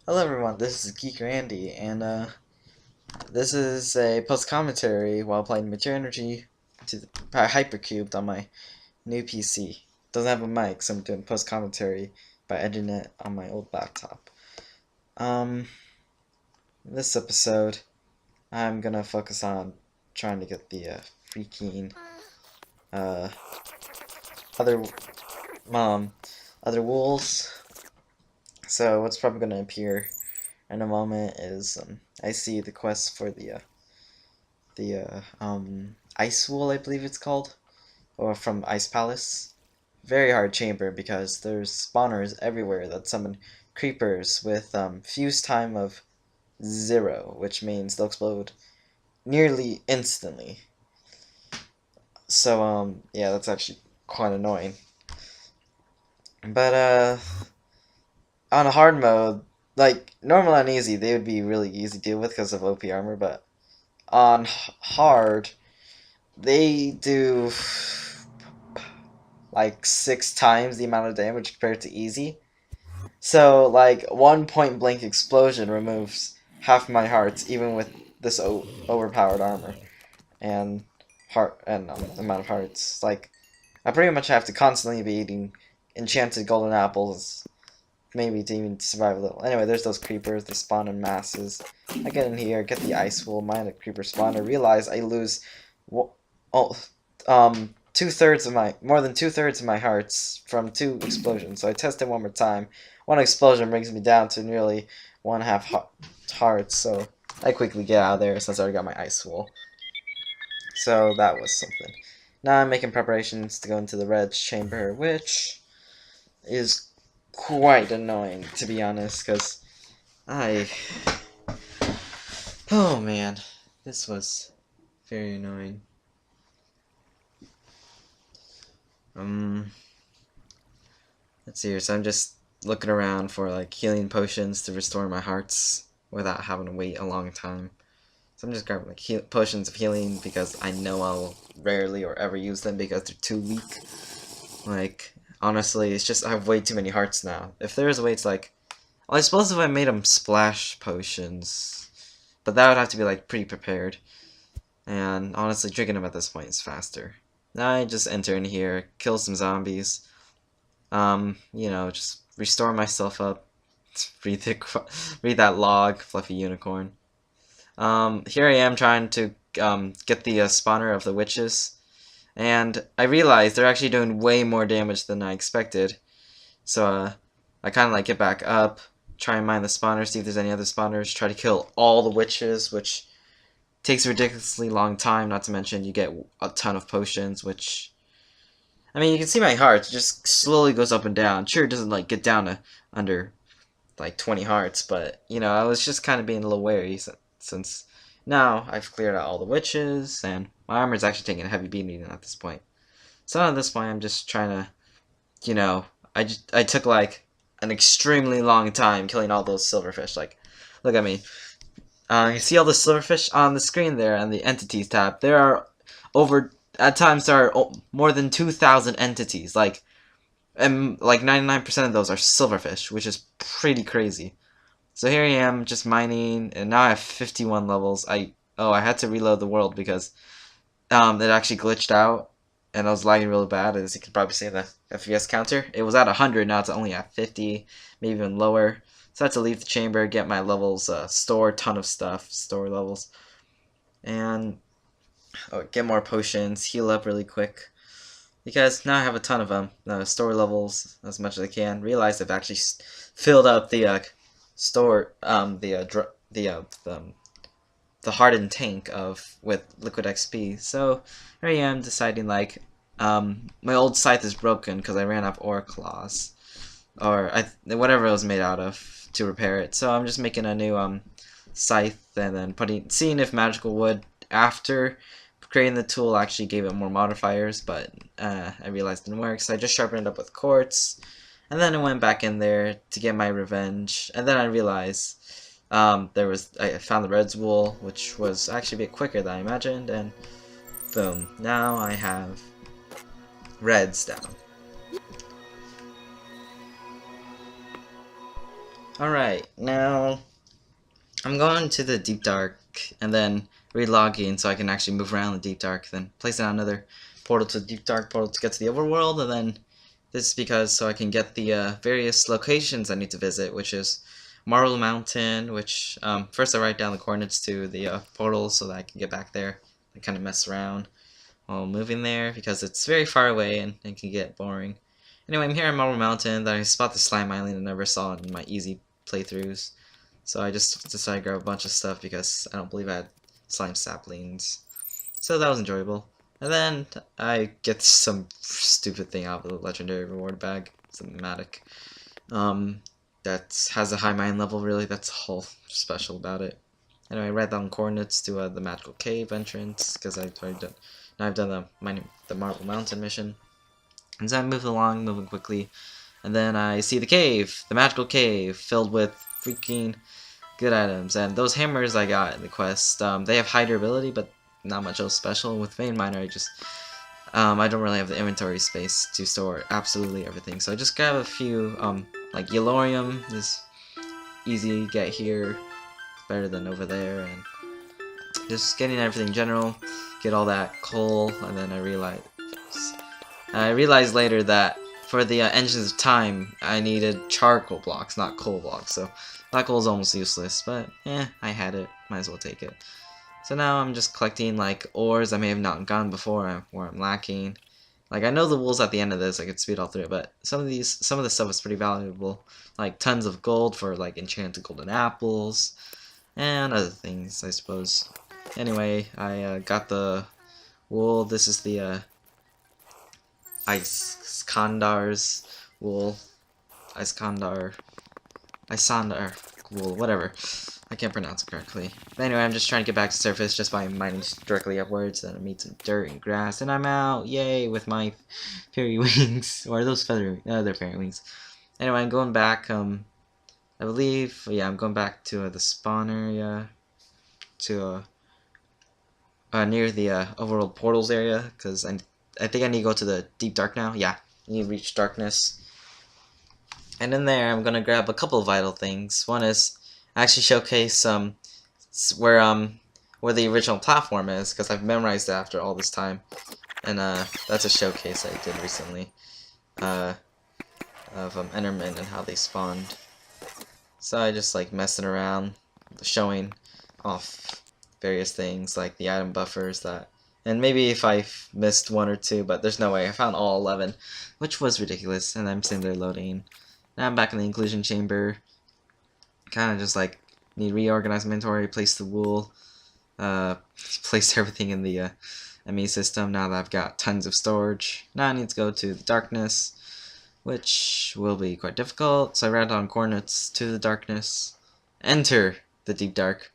Hello everyone, this is Geek Randy, and this is a post-commentary while playing Mature Energy to the Hypercubed on my new PC. Doesn't have a mic, so I'm doing post-commentary by editing it on my old laptop. Um, this episode, I'm gonna focus on trying to get the freaking uh, other other wolves. So what's probably gonna appear in a moment is I see the quest for the Ice Wool, I believe it's called, or from Ice Palace. Very hard chamber because there's spawners everywhere that summon creepers with fuse time of 0, which means they'll explode nearly instantly. So yeah, that's actually quite annoying. But on a hard mode, like normal and easy, they would be really easy to deal with because of OP armor, but on hard, they do like 6 times the amount of damage compared to easy. So like one point blank explosion removes half my hearts, even with this overpowered armor and amount of hearts. Like I pretty much have to constantly be eating enchanted golden apples, maybe to even survive a little. Anyway, there's those creepers. They spawn in masses. I get in here, get the ice wool, mine a creeper spawner. Realize I lose, oh, 2/3 of my, more than 2/3 of my hearts from 2 explosions. So I test it one more time. One explosion brings me down to nearly 1/2 hearts. So I quickly get out of there since I already got my ice wool. So that was something. Now I'm making preparations to go into the red chamber, which is quite annoying, to be honest, because oh man, this was very annoying. Let's see here, so I'm just looking around for like healing potions to restore my hearts without having to wait a long time. So I'm just grabbing like potions of healing because I know I'll rarely or ever use them because they're too weak. Like, honestly, it's just I have way too many hearts now. If there was a way to like, well, I suppose if I made them splash potions, but that would have to be like pre-prepared. And honestly, drinking them at this point is faster. Now I just enter in here, kill some zombies. Just restore myself up. Read that log, fluffy unicorn. Here I am trying to get the spawner of the witches, and I realize they're actually doing way more damage than I expected. So I kind of like get back up, try and mine the spawners, see if there's any other spawners, try to kill all the witches, which takes a ridiculously long time. Not to mention you get a ton of potions, which, I mean, you can see my hearts it just slowly goes up and down. Sure, it doesn't like get down to under like 20 hearts, but I was just kind of being a little wary since now I've cleared out all the witches and my armor's actually taking a heavy beating at this point. So at this point, I'm just trying to, I took like an extremely long time killing all those silverfish. Like, look at me. You see all the silverfish on the screen there and the entities tab. There are at times there are more than 2,000 entities. And like 99% of those are silverfish, which is pretty crazy. So here I am just mining, and now I have 51 levels. I had to reload the world because it actually glitched out, and I was lagging really bad, as you can probably see in the FPS counter. It was at 100, now it's only at 50, maybe even lower. So I had to leave the chamber, get my levels, store a ton of stuff, store levels, and get more potions, heal up really quick. Because now I have a ton of them, store levels as much as I can. Realize I've actually filled up the the hardened tank with liquid XP. So here I am deciding like my old scythe is broken because I ran out of ore claws or whatever it was made out of to repair it. So I'm just making a new scythe and then seeing if magical wood after creating the tool actually gave it more modifiers, but I realized it didn't work, so I just sharpened it up with quartz, and then I went back in there to get my revenge, and then I realized I found the red's wool, which was actually a bit quicker than I imagined, and boom, now I have reds down. Alright, now I'm going to the Deep Dark and then relogging so I can actually move around the Deep Dark, then placing out another portal to the Deep Dark portal to get to the overworld, and then this is because so I can get the various locations I need to visit, which is Marble Mountain, which first I write down the coordinates to the portal so that I can get back there and kind of mess around while moving there because it's very far away and it can get boring. Anyway, I'm here on Marble Mountain, then I spot the slime island I never saw in my easy playthroughs. So I just decided to grab a bunch of stuff because I don't believe I had slime saplings. So that was enjoyable. And then I get some stupid thing out of the legendary reward bag. It's a Matic. That has a high mine level, really. That's all special about it. Anyway, I write down coordinates to the magical cave entrance because I've done the Marble Mountain mission. And so I move along, moving quickly. And then I see the cave, the magical cave, filled with freaking good items. And those hammers I got in the quest, they have high durability, but not much else special. With Vein Miner, I don't really have the inventory space to store absolutely everything. So I just grab a few, like Yellorium is easy to get here, better than over there, and just getting everything in general, get all that coal, and then I realized later that for the Engines of Time, I needed charcoal blocks, not coal blocks, so black coal is almost useless, but I had it, might as well take it. So now I'm just collecting like ores I may have not gotten before, where I'm lacking. Like I know the WOOLS at the end of this, I could speed all through it, but some of the stuff is pretty valuable, like tons of gold for like enchanted golden apples, and other things, I suppose. Anyway, I got the wool. This is the Iskandar's wool. Isandar wool, whatever. I can't pronounce it correctly. But anyway, I'm just trying to get back to surface just by mining directly upwards. Then I meet some dirt and grass, and I'm out! Yay! With my fairy wings. Or are those feather? No, they're fairy wings. Anyway, I'm going back, I believe, yeah, I'm going back to the spawn area. To, near the overworld portals area, because I think I need to go to the Deep Dark now. Yeah, I need to reach darkness. And in there, I'm gonna grab a couple of vital things. One is actually showcase where the original platform is, because I've memorized it after all this time, and that's a showcase I did recently of Endermen and how they spawned. So I just like messing around, showing off various things like the item buffers and maybe if I missed one or two, but there's no way. I found all 11, which was ridiculous, and I'm sitting there loading. Now I'm back in the inclusion chamber. Kind of just like need to reorganize my inventory, place the wool, place everything in the ME system now that I've got tons of storage. Now I need to go to the darkness, which will be quite difficult. So I write down coordinates to the darkness, enter the Deep Dark.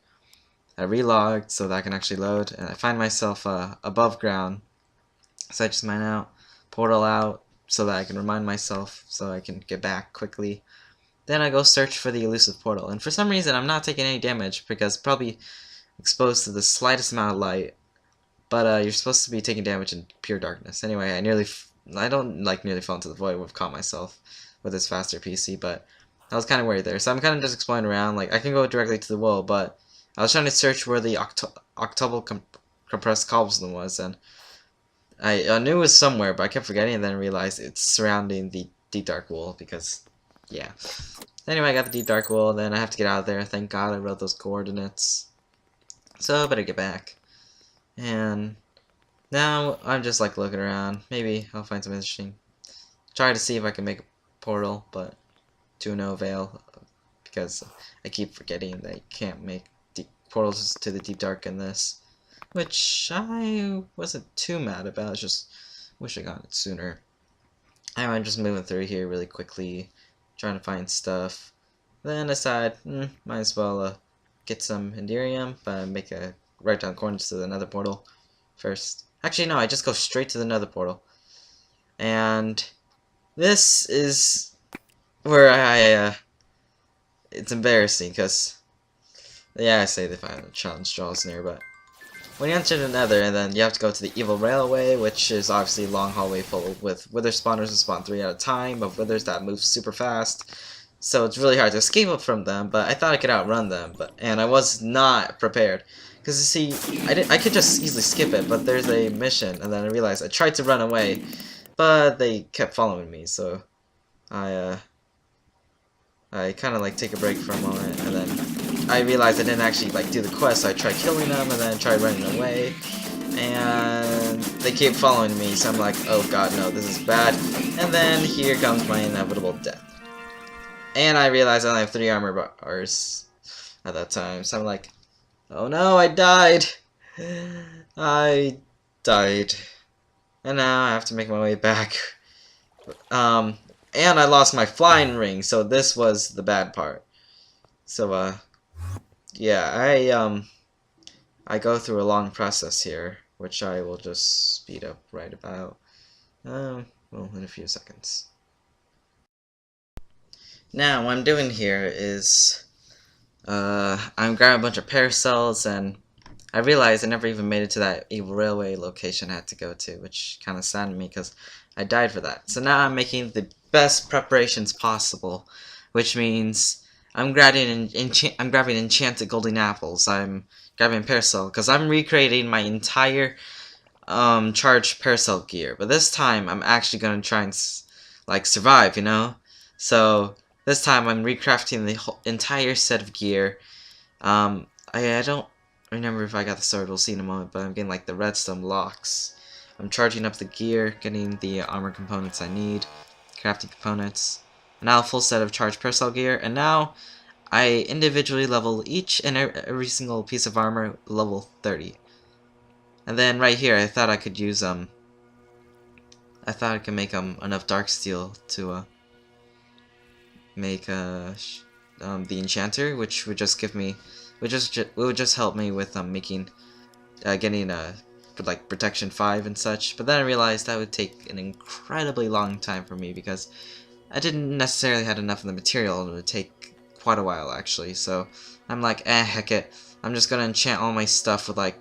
I relogged so that I can actually load, and I find myself above ground. So I just mine out, portal out, so that I can remind myself so I can get back quickly. Then I go search for the elusive portal, and for some reason I'm not taking any damage because probably exposed to the slightest amount of light. But you're supposed to be taking damage in pure darkness. Anyway, I don't like nearly fall into the void. Would have caught myself with this faster PC, but I was kind of worried there. So I'm kind of just exploring around. Like I can go directly to the wall, but I was trying to search where the octuple compressed cobblestone was, and I knew it was somewhere, but I kept forgetting, and then realized it's surrounding the Deep Dark Wool, because, yeah. Anyway, I got the Deep Dark Wool, then I have to get out of there. Thank God I wrote those coordinates. So, I better get back. And now I'm just, like, looking around. Maybe I'll find something interesting. Try to see if I can make a portal, but to no avail, because I keep forgetting that you can't make portals to the Deep Dark in this, which I wasn't too mad about. I just wish I got it sooner. Anyway, I'm just moving through here really quickly, trying to find stuff. Then decide, might as well get some Enderium, but write down coordinates to the Nether portal first. Actually, no, I just go straight to the Nether portal. And this is where it's embarrassing, because yeah, I say they find a challenge draws near, but when you enter the Nether, and then you have to go to the Evil Railway, which is obviously a long hallway full with wither spawners that spawn 3 at a time, of withers that move super fast. so it's really hard to escape from them, but I thought I could outrun them, and I was not prepared. Because you see, I could just easily skip it, but there's a mission, and then I realized I tried to run away, but they kept following me, so I kind of like take a break for a moment, and then I realized I didn't actually like do the quest, so I tried killing them, and then tried running away, and they keep following me, so I'm like, oh god, no, this is bad, and then here comes my inevitable death. And I realized I only have 3 armor bars at that time, so I'm like, oh no, I died! I died. And now I have to make my way back. And I lost my flying ring, so this was the bad part. So, yeah, I go through a long process here, which I will just speed up right about, well, in a few seconds. Now, what I'm doing here is, I'm grabbing a bunch of parasols, and I realized I never even made it to that evil railway location I had to go to, which kind of saddened me because I died for that. So now I'm making the best preparations possible, which means I'm grabbing enchanted golden apples. I'm grabbing parasol because I'm recreating my entire charged parasol gear, but this time I'm actually gonna try and like survive, you know. So this time I'm recrafting the whole entire set of gear. I don't remember if I got the sword, we'll see in a moment, but I'm getting like the redstone locks. I'm charging up the gear, getting the armor components I need, crafting components, and now a full set of charged parasol gear, and now I individually level each and every single piece of armor level 30. And then right here I thought I could use I thought I could make enough dark steel to make the enchanter, which would just give me would just help me with making getting like protection 5 and such. But then I realized that would take an incredibly long time for me because I didn't necessarily have enough of the material, and it would take quite a while actually. So I'm like, heck it, I'm just gonna enchant all my stuff with like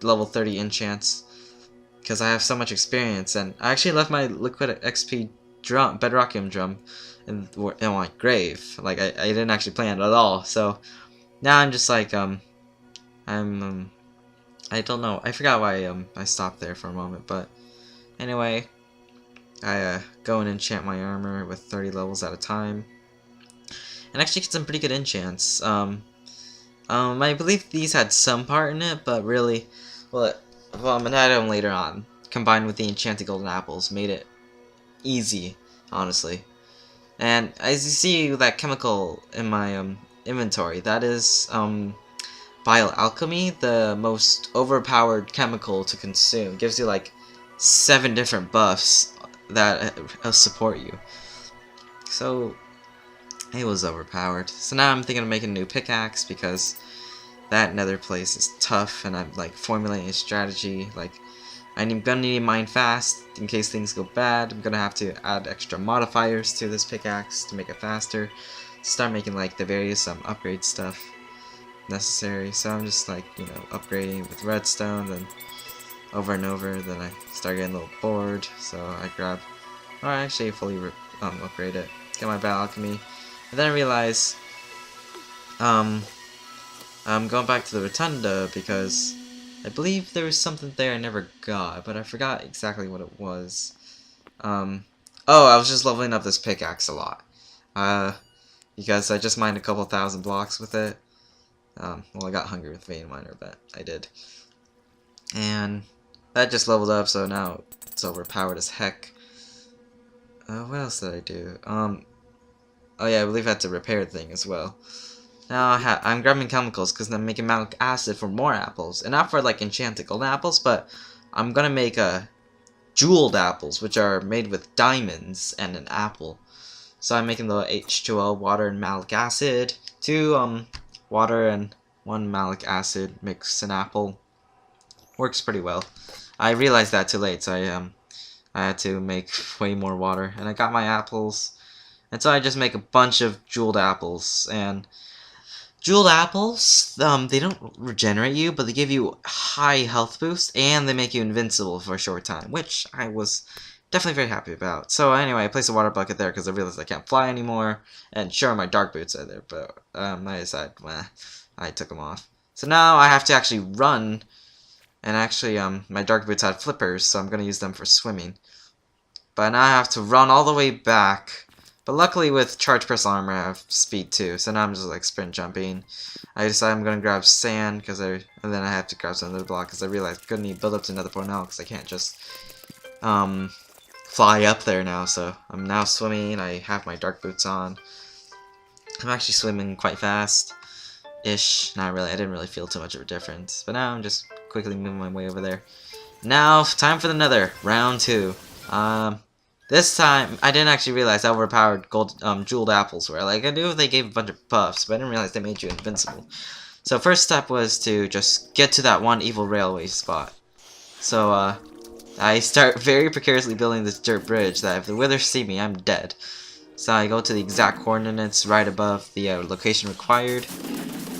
level 30 enchants because I have so much experience. And I actually left my liquid XP drum, bedrockium drum, in my grave. Like I didn't actually plan it at all. So now I'm just like I don't know. I forgot why I stopped there for a moment, but anyway, I go and enchant my armor with 30 levels at a time, and actually get some pretty good enchants. I believe these had some part in it, but really, well, I'm gonna add them later on. Combined with the enchanted golden apples, made it easy, honestly. And as you see, that chemical in my inventory, that is bile alchemy, the most overpowered chemical to consume. It gives you like 7 different buffs that support you. So it was overpowered. So now I'm thinking of making a new pickaxe because that nether place is tough, and I'm like formulating a strategy. Like I'm gonna need to mine fast in case things go bad. I'm gonna have to add extra modifiers to this pickaxe to make it faster. Start making like the various upgrade stuff necessary. So I'm just like, you know, upgrading with redstone, then over and over. Then I start getting a little bored, so I grab, or I actually fully upgrade it, get my bile alchemy, and then I realize I'm going back to the rotunda because I believe there was something there I never got, but I forgot exactly what it was. Oh, I was just leveling up this pickaxe a lot. Because I just mined a couple thousand blocks with it. Well, I got hungry with Vein Miner, but I did. And that just leveled up, so now it's overpowered as heck. What else did I do? Oh yeah, I believe I had to repair the thing as well. Now I'm grabbing chemicals because I'm making malic acid for more apples, and not for like enchanted golden apples, but I'm gonna make jeweled apples, which are made with diamonds and an apple. So I'm making the H2O, water and malic acid, 2 water and 1 malic acid, mix an apple. Works pretty well. I realized that too late, so I had to make way more water, and I got my apples, and so I just make a bunch of jeweled apples. And jeweled apples, they don't regenerate you, but they give you high health boost, and they make you invincible for a short time, which I was definitely very happy about. So anyway, I placed a water bucket there because I realized I can't fly anymore. And sure, my dark boots are there, but I decided, well, I took them off. So now I have to actually run. And actually, my dark boots had flippers, so I'm going to use them for swimming. But now I have to run all the way back. But luckily with charged personal armor I have speed too, so now I'm just like sprint jumping. I decide I'm gonna grab sand and then I have to grab some other block because I realized I couldn't even build up to another point now because I can't just fly up there now. So I'm now swimming. I have my dark boots on. I'm actually swimming quite fast ish. Not really. I didn't really feel too much of a difference, but now I'm just quickly moving my way over there. Now time for the nether round 2. This time, I didn't actually realize how overpowered jeweled apples were. Like, I knew they gave a bunch of buffs, but I didn't realize they made you invincible. So first step was to just get to that one evil railway spot. So, I start very precariously building this dirt bridge that if the withers see me, I'm dead. So I go to the exact coordinates right above the location required.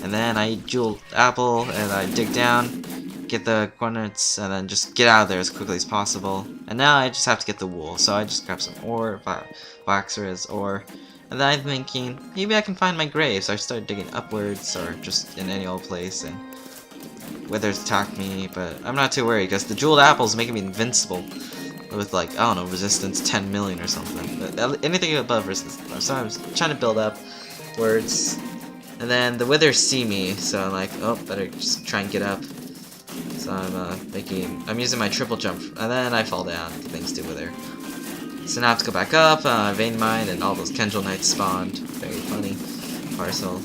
And then I jewel apple, and I dig down, get the coordinates, and then just get out of there as quickly as possible. And now I just have to get the wool, so I just grab some ore, waxer ore, and then I'm thinking, maybe I can find my grave, so I started digging upwards, or just in any old place, and withers attack me, but I'm not too worried, because the jeweled apple's making me invincible, with like, I don't know, resistance 10 million or something, but anything above resistance, so I was trying to build up words. And then the withers see me, so I'm like, oh, better just try and get up. So I'm using my triple jump, and then I fall down, thanks to wither. So now I have to go back up, vein mine, and all those Kendrill Knights spawned. Very funny. Parcel.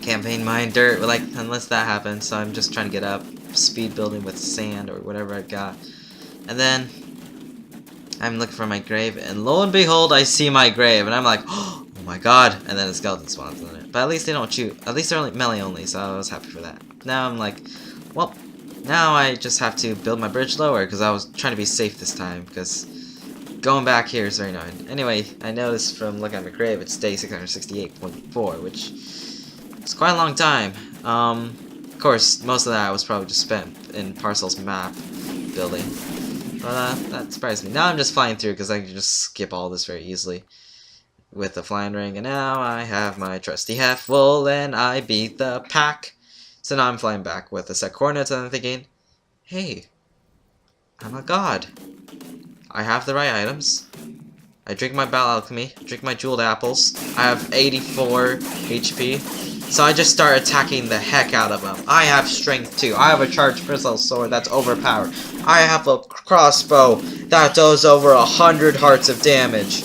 Can't vein mine dirt, like, unless that happens, so I'm just trying to get up, speed building with sand or whatever I've got. And then I'm looking for my grave, and lo and behold, I see my grave, and I'm like, oh my god, and then a skeleton spawns on it. But at least they don't shoot. At least they're only melee only, so I was happy for that. Now I'm like, well, now I just have to build my bridge lower, because I was trying to be safe this time, because going back here is very annoying. Anyway, I noticed from looking at my grave, it's day 668.4, which is quite a long time. Of course, most of that was probably just spent in Parcel's map building. But that surprised me. Now I'm just flying through, because I can just skip all this very easily with the flying ring, and now I have my trusty half wool, and I beat the pack. So now I'm flying back with the set coordinates, and I'm thinking, hey, I'm a god. I have the right items. I drink my bowel alchemy, drink my jeweled apples. I have 84 HP. So I just start attacking the heck out of them. I have strength too. I have a charged crystal sword that's overpowered. I have a crossbow that does over 100 hearts of damage.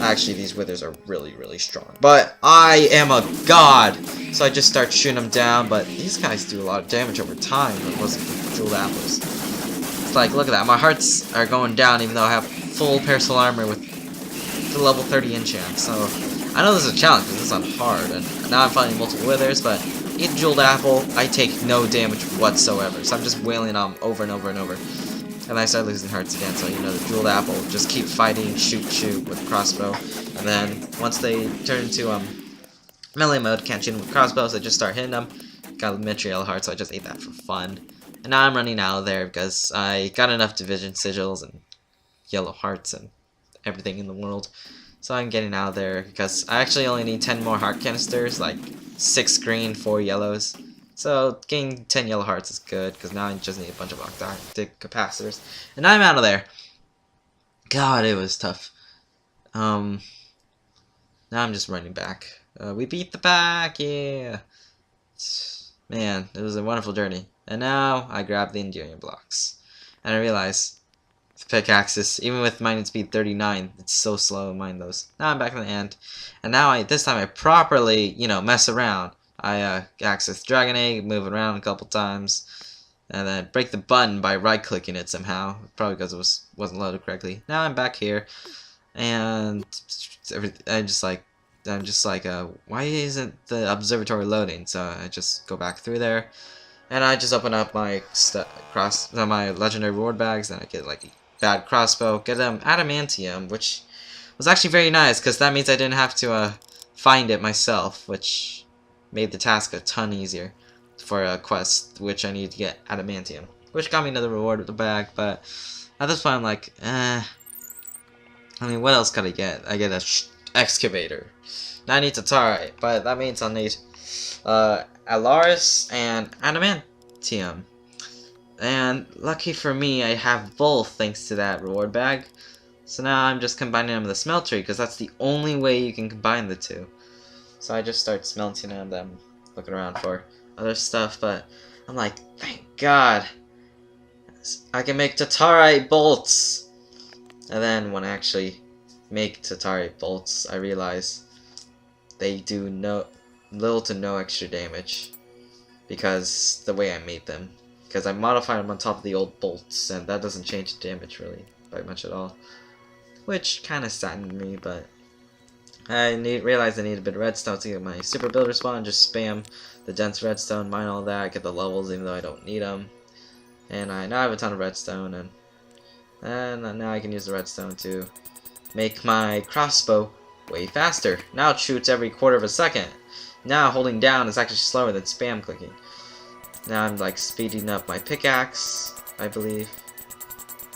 Actually, these withers are really, really strong. But I am a god! So I just start shooting them down, but these guys do a lot of damage over time. It wasn't for jeweled apples. It's like, look at that. My hearts are going down even though I have full personal armor with the level 30 enchant. So I know this is a challenge because this is on hard. And now I'm fighting multiple withers, but eat jeweled apple, I take no damage whatsoever. So I'm just wailing on them over and over and over. And I start losing hearts again, so you know the jeweled apple, just keep fighting, shoot with crossbow, and then once they turn into melee mode, can't shoot them with crossbows, I just start hitting them. Got a miniature yellow heart, so I just ate that for fun. And now I'm running out of there because I got enough division sigils and yellow hearts and everything in the world. So I'm getting out of there because I actually only need 10 more heart canisters, like 6 green, 4 yellows. So getting 10 yellow hearts is good, because now I just need a bunch of octarctic capacitors. And I'm out of there. God, it was tough. Now I'm just running back. We beat the pack, yeah! Man, it was a wonderful journey. And now I grab the engineering blocks. And I realize, the pickaxes, even with mining speed 39, it's so slow to mine those. Now I'm back in the end. And now this time I properly, you know, mess around. I access Dragon Egg, move it around a couple times, and then break the button by right-clicking it somehow, probably because it wasn't loaded correctly. Now I'm back here, and I'm just like, why isn't the observatory loading? So I just go back through there, and I just open up my my legendary reward bags, and I get like a bad crossbow, get adamantium, which was actually very nice because that means I didn't have to find it myself, which made the task a ton easier for a quest, which I need to get adamantium, which got me another reward with the bag. But At this point, I'm like, I mean, what else could I get? I get a excavator. Now I need Tatarite, but that means I'll need Alaris and Adamantium. And lucky for me, I have both thanks to that reward bag. So now I'm just combining them with the smeltery, because that's the only way you can combine the two. So I just start smelting and I'm looking around for other stuff, but I'm like, thank God, I can make Tatarite bolts! And then when I actually make Tatarite bolts, I realize they do little to no extra damage, because the way I made them. Because I modified them on top of the old bolts, and that doesn't change the damage really by much at all. Which kind of saddened me, but I realized I need a bit of redstone to get my super builder spawn. Just spam the dense redstone, mine all that, get the levels even though I don't need them. And I now have a ton of redstone, and now I can use the redstone to make my crossbow way faster. Now it shoots every quarter of a second. Now holding down is actually slower than spam clicking. Now I'm like speeding up my pickaxe, I believe.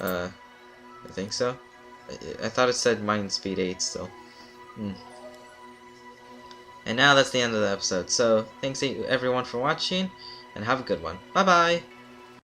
I think so. I thought it said mine speed 8 still. And now that's the end of the episode. So thanks everyone for watching, and have a good one. Bye bye!